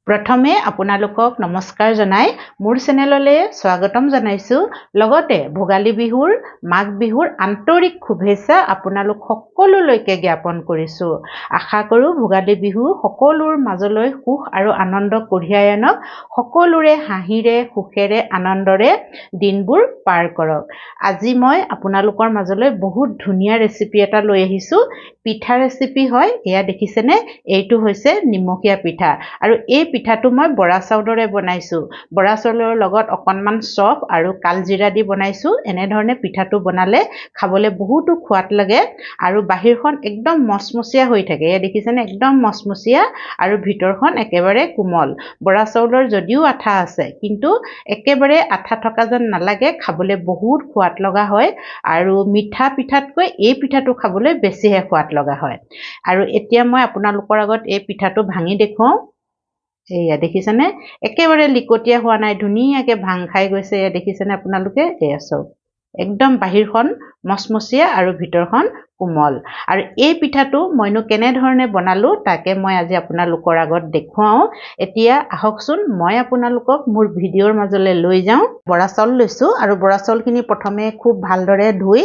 প্ৰথমে আপোনালোকক নমস্কাৰ জনাই মোৰ চেনেললৈ স্বাগতম জনাইছো। লগতে ভোগালী বিহুৰ মাঘ বিহুৰ আন্তৰিক শুভেচ্ছা আপোনালোক সকলোলৈকে জ্ঞাপন কৰিছো। আশা কৰো ভোগালী বিহু সকলোৰ মাজলৈ সুখ আৰু আনন্দ কঢ়িয়াই আনক। সকলোৰে হাঁহিৰে সুখেৰে আনন্দৰে দিনবোৰ পাৰ কৰক। আজি মই আপোনালোকৰ মাজলৈ বহুত ধুনীয়া ৰেচিপি এটা লৈ আহিছো। পিঠা ৰেচিপি হয়। এয়া দেখিছেনে? এইটো হৈছে নিমখীয়া পিঠা আৰু এই পিঠাটো মই বৰা চাউলৰে বনাইছো। বৰা চাউলৰ লগত অকনমান চফ আৰু কালজিৰা দি বনাইছো। এনেধৰণে পিঠাটো বনালে খাবলৈ বহুতো সোৱাদ লাগে আৰু বাহিৰখন একদম মচমচীয়া হৈ থাকে। এয়া দেখিছেনে? একদম মচমচীয়া আৰু ভিতৰখন একেবাৰে কোমল। বৰা চাউলৰ যদিও আঠা আছে কিন্তু একেবাৰে আঠা থকা যেন নালাগে। খাবলৈ বহুত সোৱাদ লগা হয় আৰু মিঠা পিঠাতকৈ এই পিঠাটো খাবলৈ বেছিহে সোৱাদ লগা হয়। আৰু এতিয়া মই আপোনালোকৰ আগত এই পিঠাটো ভাঙি দেখুৱাও। এয়া দেখিছেনে? একেবাৰে লিকটীয়া হোৱা নাই, ধুনীয়াকে ভাং খাই গৈছে। এয়া দেখিছেনে আপোনালোকে? এয়া চাওক, একদম বাহিৰখন মচমচীয়া আৰু ভিতৰখন কোমল। আৰু এই পিঠাটো মইনো কেনেধৰণে বনালো তাকে মই আজি আপোনালোকৰ আগত দেখুৱাও। এতিয়া আহকচোন মই আপোনালোকক মোৰ ভিডিঅ'ৰ মাজলৈ লৈ যাওঁ। বৰা চাউল লৈছো আৰু বৰা চাউলখিনি প্ৰথমে খুব ভালদৰে ধুই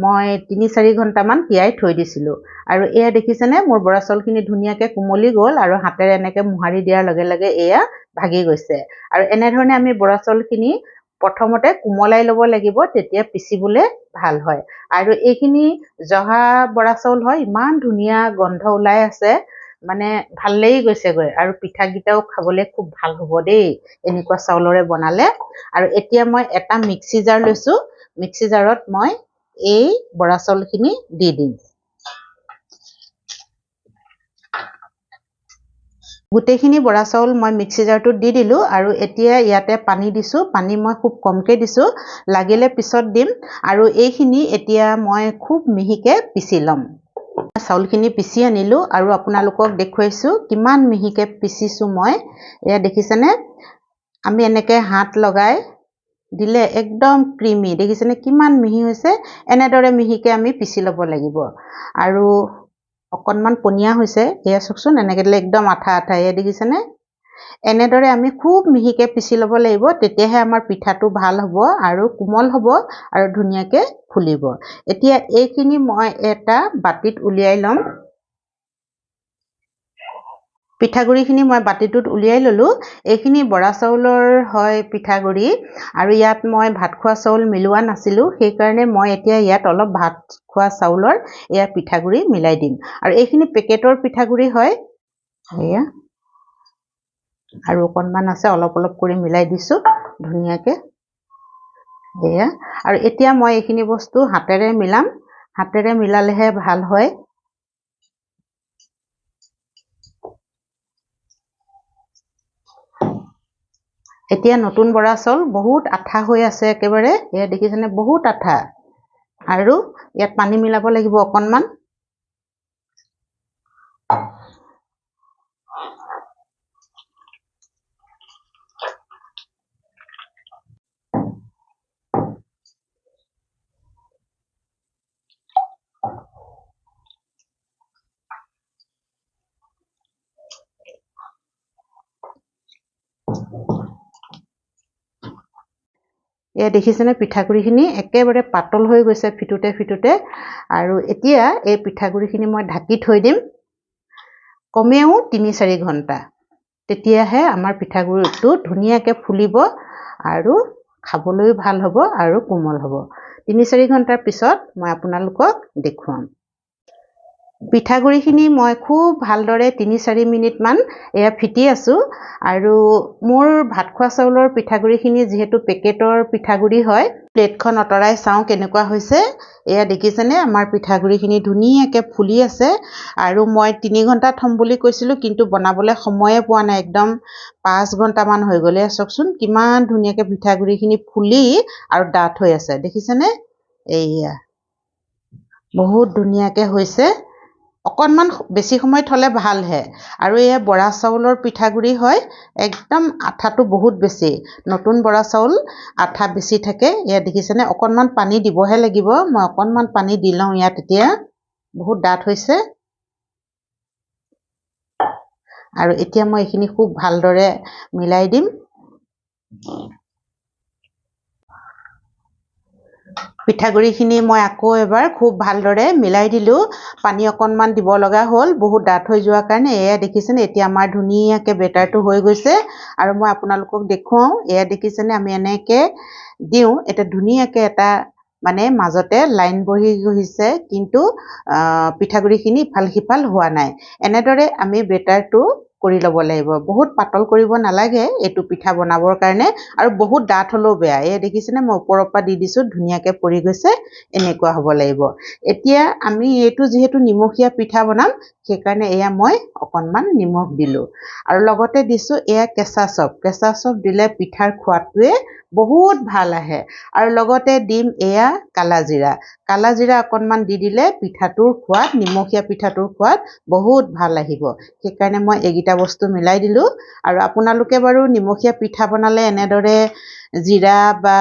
মই ৩-৪ ঘণ্টামান তিয়াই থৈ দিছিলো। আৰু এয়া দেখিছেনে? মোৰ বৰা চাউলখিনি ধুনীয়াকে কোমলি গ'ল আৰু হাতেৰে এনেকে মোহাৰি দিয়াৰ লগে লগে এয়া ভাগি গৈছে। আৰু এনেধৰণে আমি বৰা চাউলখিনি প্ৰথমতে কোমলাই ল'ব লাগিব, তেতিয়া পিচিবলৈ ভাল হয়। আৰু এইখিনি জহা বৰা চাউল হয়। ইমান ধুনীয়া গন্ধ ওলাই আছে, মানে ভাল লাগি গৈছেগৈ। আৰু পিঠাকেইটাও খাবলৈ খুব ভাল হ'ব দেই এনেকুৱা চাউলৰে বনালে। আৰু এতিয়া মই এটা মিক্সি জাৰ লৈছো। মিক্সি জাৰত মই এই বৰা চাউলখিনি দি দিম। গোটেইখিনি বৰা চাউল মই মিক্সি জাৰটোত দি দিলো আৰু এতিয়া ইয়াতে পানী দিছো। পানী মই খুব কমকে দিছো, লাগিলে পিছত দিম। আৰু এইখিনি এতিয়া মই খুব মিহিকে পিচি ল'ম। চাউলখিনি পিচি আনিলো আৰু আপোনালোকক দেখুৱাইছো কিমান মিহিকে পিচিছো মই। এয়া দেখিছেনে? আমি এনেকে হাত লগাই দিলে একদম ক্ৰিমি। দেখিছেনে কিমান মিহি হৈছে? এনেদৰে মিহিকে আমি পিচি ল'ব লাগিব। আৰু অকনমান পনীয়া হৈছে। এয়া চাওকচোন, এনেকে দিলে একদম আঠা আঠা। এয়া দেখিছেনে? এনেদৰে আমি খুব মিহিকে পিচি ল'ব লাগিব, তেতিয়াহে আমাৰ পিঠাটো ভাল হ'ব আৰু কোমল হ'ব আৰু ধুনীয়াকে ফুলিব। এতিয়া এইখিনি মই এটা বাটিত উলিয়াই ল'ম। পিঠাগুড়িখিনি মই বাটিটোত উলিয়াই ল'লো। এইখিনি বৰা চাউলৰ হয় পিঠাগুড়ি আৰু ইয়াত মই ভাত খোৱা চাউল মিলোৱা নাছিলো। সেইকাৰণে মই এতিয়া ইয়াত অলপ ভাত খোৱা চাউলৰ এয়া পিঠাগুড়ি মিলাই দিম। আৰু এইখিনি পেকেটৰ পিঠাগুড়ি হয়। এয়া আৰু অকণমান আছে, অলপ অলপ কৰি মিলাই দিছো ধুনীয়াকে। এয়া আৰু এতিয়া মই এইখিনি বস্তু হাতেৰে মিলাম। হাতেৰে মিলালেহে ভাল হয়। এতিয়া নতুন বৰা চাউল বহুত আঠা হৈ আছে একেবাৰে। এয়া দেখিছেনে? বহুত আঠা। আৰু ইয়াত পানী মিলাব লাগিব অকণমান। এয়া দেখিছেনে? পিঠাগুড়িখিনি একেবাৰে পাতল হৈ গৈছে ফিটোতে ফিটোতে। আৰু এতিয়া এই পিঠাগুড়িখিনি মই ঢাকি থৈ দিম কমেও ৩-৪ ঘণ্টা। তেতিয়াহে আমাৰ পিঠাগুড়িটো ধুনীয়াকে ফুলিব আৰু খাবলৈও ভাল হ'ব আৰু কোমল হ'ব। ৩-৪ ঘণ্টাৰ পিছত মই আপোনালোকক দেখুৱাম। পিঠাগুড়িখিনি মই খুব ভালদৰে ৩-৪ মিনিটমান এয়া ফিটি আছো। আৰু মোৰ ভাত খোৱা চাউলৰ পিঠাগুড়িখিনি যিহেতু পেকেটৰ পিঠাগুড়ি হয়, প্লেটখন আঁতৰাই চাওঁ কেনেকুৱা হৈছে। এয়া দেখিছেনে? আমাৰ পিঠাগুড়িখিনি ধুনীয়াকে ফুলি আছে। আৰু মই ৩ ঘণ্টা থ'ম বুলি কৈছিলো, কিন্তু বনাবলৈ সময়ে পোৱা নাই। একদম 5 ঘণ্টামান হৈ গ'লে। চাওকচোন কিমান ধুনীয়াকে পিঠাগুড়িখিনি ফুলি আৰু ডাঠ হৈ আছে। দেখিছেনে? এইয়া বহুত ধুনীয়াকে হৈছে। অকণমান বেছি সময় থ'লে ভালহে। আৰু এয়া বৰা চাউলৰ পিঠাগুড়ি হয়, একদম আঠাটো বহুত বেছি। নতুন বৰা চাউল আঠা বেছি থাকে। এয়া দেখিছেনে? অকণমান পানী দিবহে লাগিব। মই অকণমান পানী দি লওঁ ইয়াত। এতিয়া বহুত ডাঠ হৈছে। আৰু এতিয়া মই এইখিনি খুব ভালদৰে মিলাই দিম পিঠাগুড়িখিনি মই আকৌ এবাৰ খুব ভালদৰে মিলাই দিলোঁ পানী অকণমান দিব লগা হ'ল বহুত ডাঠ হৈ যোৱাৰ কাৰণে এয়া দেখিছেনে এতিয়া আমাৰ ধুনীয়াকৈ বেটাৰটো হৈ গৈছে আৰু মই আপোনালোকক দেখুৱাওঁ এয়া দেখিছেনে আমি এনেকৈ দিওঁ এটা ধুনীয়াকৈ এটা মানে মাজতে লাইন বহি গৈছে কিন্তু পিঠাগুড়িখিনি ইফাল সিফাল হোৱা নাই এনেদৰে আমি বেটাৰটো কৰি ল'ব লাগিব বহুত পাতল কৰিব নালাগে এইটো পিঠা বনাবৰ কাৰণে আৰু বহুত ডাঠ হ'লেও বেয়া এয়া দেখিছেনে মই ওপৰৰ পৰা দি দিছোঁ ধুনীয়াকৈ পৰি গৈছে এনেকুৱা হ'ব লাগিব এতিয়া আমি এইটো যিহেতু নিমখীয়া পিঠা বনাম সেইকাৰণে এয়া মই অকণমান নিমখ দিলোঁ আৰু লগতে দিছোঁ এয়া কেঁচা চপ দিলে পিঠাৰ সোৱাদটোৱে বহুত ভাল আহে আৰু লগতে দিম এয়া কালা জিৰা অকণমান দি দিলে পিঠাটোৰ সোৱাদ নিমখীয়া পিঠাটোৰ সোৱাদ বহুত ভাল আহিব সেইকাৰণে মই এইকেইটা বস্তু মিলাই দিলোঁ আৰু আপোনালোকে বাৰু নিমখীয়া পিঠা বনালে এনেদৰে জিৰা বা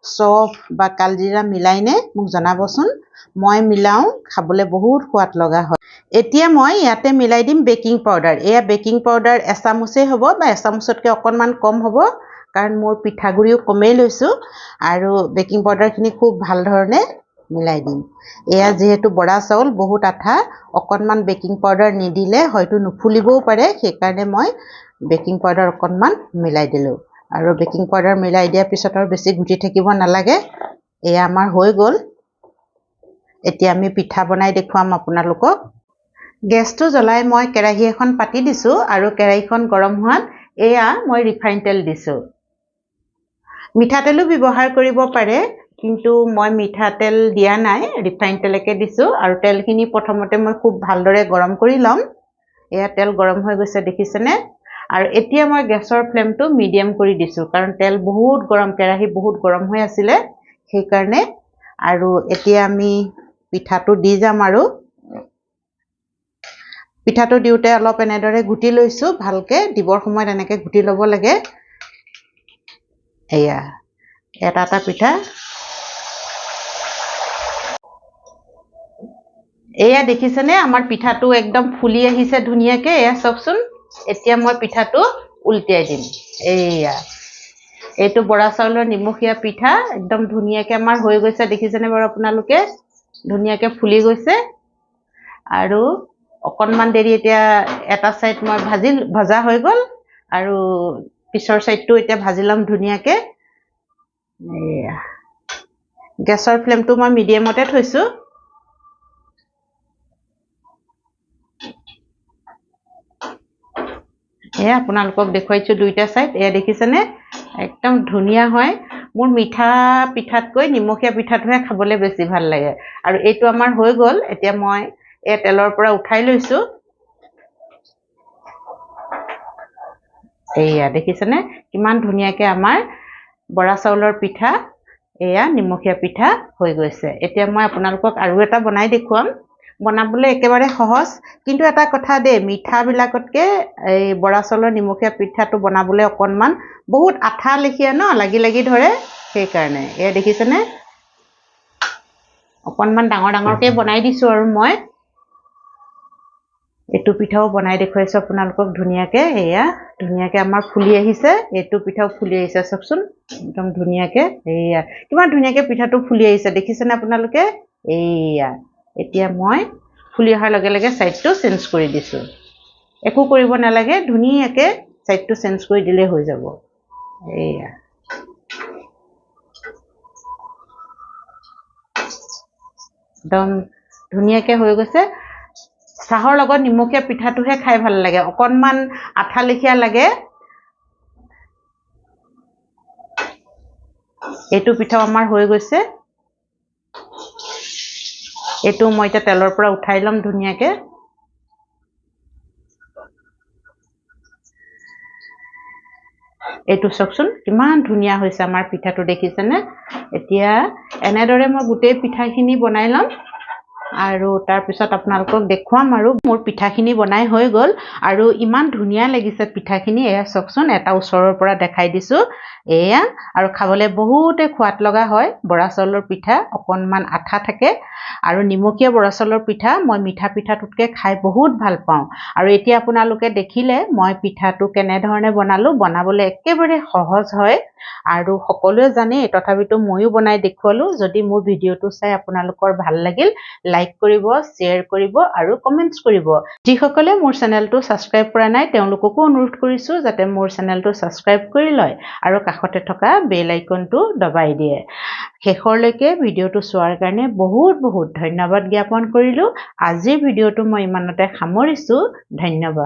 চফ বা কালজিৰা মিলাইনে মোক জনাবচোন মই মিলাওঁ খাবলৈ বহুত সোৱাদ লগা হয় এতিয়া মই ইয়াতে মিলাই দিম বেকিং পাউডাৰ এয়া বেকিং পাউডাৰ এচামুচেই হ'ব বা এচামুচতকৈ অকণমান কম হ'ব কাৰণ মোৰ পিঠাগুড়িও কমেই লৈছোঁ আৰু বেকিং পাউডাৰখিনি খুব ভাল ধৰণে মিলাই দিম এয়া যিহেতু বৰা চাউল বহুত আঠা অকণমান বেকিং পাউডাৰ নিদিলে হয়তো নুফুলিবও পাৰে সেইকাৰণে মই বেকিং পাউডাৰ অকণমান মিলাই দিলোঁ আৰু বেকিং পাউডাৰ মিলাই দিয়াৰ পিছত আৰু বেছি ঘুটি থাকিব নালাগে এয়া আমাৰ হৈ গ'ল এতিয়া আমি পিঠা বনাই দেখুৱাম আপোনালোকক গেছটো জ্বলাই মই কেৰাহী এখন পাতি দিছোঁ আৰু কেৰাহীখন গৰম হোৱাত এয়া মই ৰিফাইন তেল দিছোঁ মিঠাতেলো ব্যৱহাৰ কৰিব পাৰে কিন্তু মই মিঠাতেল দিয়া নাই ৰিফাইন তেলকে দিছোঁ আৰু তেলখিনি প্ৰথমতে মই খুব ভালদৰে গৰম কৰি ল'ম এয়া তেল গৰম হৈ গৈছে দেখিছেনে আৰু এতিয়া মই গেছৰ ফ্লেমটো মিডিয়াম কৰি দিছোঁ কাৰণ তেল বহুত গৰম কেৰাহী বহুত গৰম হৈ আছিলে সেইকাৰণে আৰু এতিয়া আমি পিঠাটো দি যাম আৰু পিঠাটো দিওঁতে অলপ এনেদৰে ঘুটি লৈছোঁ ভালকৈ দিবৰ সময়ত এনেকৈ ঘুটি ল'ব লাগে এয়া এটা এটা পিঠা এয়া দেখিছেনে আমাৰ পিঠাটো একদম ফুলি আহিছে ধুনীয়াকৈ এয়া চাওকচোন এতিয়া মই পিঠাটো উল্টিয়াই দিম এয়া এইটো বৰা চাউলৰ নিমখীয়া পিঠা একদম ধুনীয়াকৈ আমাৰ হৈ গৈছে দেখিছেনে বাৰু আপোনালোকে ধুনীয়াকৈ ফুলি গৈছে আৰু অকণমান দেৰি এতিয়া এটা ছাইড মই ভজা হৈ গ'ল আৰু পিছৰ ছাইডটো এতিয়া ভাজি ল'ম ধুনীয়াকৈ এয়া গেছৰ ফ্লেমটো মই মিডিয়ামতে থৈছোঁ এয়া আপোনালোকক দেখুৱাইছোঁ দুইটা ছাইড এয়া দেখিছেনে একদম ধুনীয়া হয় মোৰ মিঠা পিঠাতকৈ নিমখীয়া পিঠাটোহে খাবলৈ বেছি ভাল লাগে আৰু এইটো আমাৰ হৈ গ'ল এতিয়া মই এই তেলৰ পৰা উঠাই লৈছোঁ এয়া দেখিছেনে কিমান ধুনীয়াকৈ আমাৰ বৰা চাউলৰ পিঠা এয়া নিমখীয়া পিঠা হৈ গৈছে এতিয়া মই আপোনালোকক আৰু এটা বনাই দেখুৱাম বনাবলৈ একেবাৰে সহজ কিন্তু এটা কথা দেই মিঠাবিলাকতকৈ এই বৰা চাউলৰ নিমখীয়া পিঠাটো বনাবলৈ অকণমান বহুত আঠা লেখীয়া ন লাগি লাগি ধৰে সেইকাৰণে এয়া দেখিছেনে অকণমান ডাঙৰ ডাঙৰকৈ বনাই দিছোঁ আৰু মই এইটো পিঠাও বনাই দেখুৱাইছোঁ আপোনালোকক ধুনীয়াকৈ এয়া ধুনীয়াকৈ আমাৰ ফুলি আহিছে এইটো পিঠাও ফুলি আহিছে চাওকচোন একদম ধুনীয়াকৈ এয়া কিমান ধুনীয়াকৈ পিঠাটো ফুলি আহিছে দেখিছেনে আপোনালোকে এয়া এতিয়া মই ফুলি অহাৰ লগে লগে ছাইডটো চেঞ্জ কৰি দিছোঁ একো কৰিব নালাগে ধুনীয়াকৈ ছাইডটো চেঞ্জ কৰি দিলেই হৈ যাব এয়া একদম ধুনীয়াকৈ হৈ গৈছে চাহৰ লগত নিমখীয়া পিঠাটোহে খাই ভাল লাগে অকণমান আঠা লেখীয়া লাগে এইটো পিঠাও আমাৰ হৈ গৈছে এইটো মই এতিয়া তেলৰ পৰা উঠাই ল'ম ধুনীয়াকৈ এইটো চাওকচোন কিমান ধুনীয়া হৈছে আমাৰ পিঠাটো দেখিছেনে এতিয়া এনেদৰে মই গোটেই পিঠাখিনি বনাই ল'ম আৰু তাৰ পিছত আপোনালোকক দেখুৱাম আৰু মোৰ পিঠাখিনি বনাই হৈ গ'ল আৰু ইমান ধুনীয়া লাগিছে পিঠাখিনি এয়া চাওকচোন এটা ওচৰৰ পৰা দেখাই দিছো এয়া আৰু খাবলৈ বহুতে সোৱাদ লগা হয় বৰা চাউলৰ পিঠা অকনমান আঠা থাকে আৰু নিমকীয়া বৰা চাউলৰ পিঠা মই মিঠা পিঠাটোতকে খাই বহুত ভাল পাওঁ আৰু এতিয়া আপোনালোকে দেখিলে মই পিঠাটো কেনে ধৰণে বনালো বনাবলৈ একেবাৰে সহজ হয় আৰু সকলোৱে জানে তথাপিতো ময়ো বনাই দেখুৱালো যদি মোৰ ভিডিঅ'টো চাই আপোনালোকৰ ভাল লাগিল লাইক কৰিব শ্বেয়াৰ কৰিব আৰু কমেন্টছ কৰিব যিসকলে মোৰ চেনেলটো সাবস্ক্ৰাইব কৰা নাই তেওঁলোককো অনুৰোধ কৰিছো যাতে মোৰ চেনেলটো সাবস্ক্ৰাইব কৰি লয় আৰু কাষতে থকা বেল আইকনটো দবাই দিয়ে শেষৰলৈকে ভিডিঅ'টো চোৱাৰ কাৰণে বহুত বহুত ধন্যবাদ জ্ঞাপন কৰিলো আজিৰ ভিডিঅ'টো মই ইমানতে সামৰিছো ধন্যবাদ